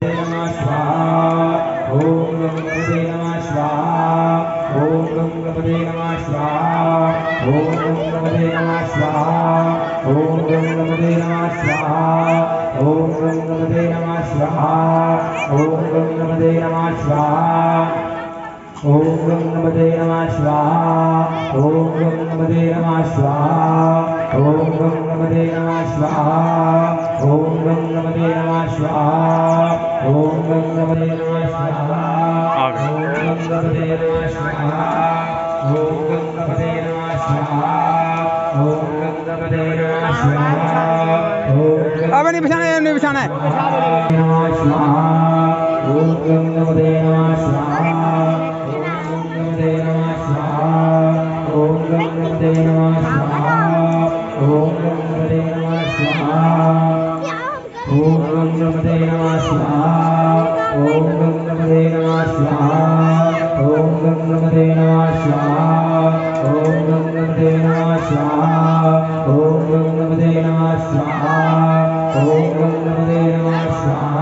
नमः स्वाहा ओम गणपते नमः स्वाहा ओम गणपते नमः स्वाहा ओम गणपते नमः स्वाहा ओम गणपते नमः स्वाहा ओम गणपते नमः स्वाहा ओम गणपते नमः स्वाहा ओम गणपते नमः स्वाहा ओम गणपते नमः स्वाहा ओम गणपते नमः स्वाहा ओम गणपते नमः स्वाहा ओम गणपते नमः स्वाहा ओम गणपते नमः स्वाहा ओम गणपते नमः स्वाहा ओम गणपते नमः स्वाहा अब नहीं बिछाना है नमः स्वाहा ओम गणपते नमः स्वाहा गणपते नमः स्वाहा ओम गणपते नमः स्वाहा ओम गणपते नमः स्वाहा ओम गणपते नमः स्वाहा ओम गणपते नमः स्वाहा ओम गणपते नमः स्वाहा ओम गणपते नमः स्वाहा ओम गणपते नमः स्वाहा ओम गणपते नमः स्वाहा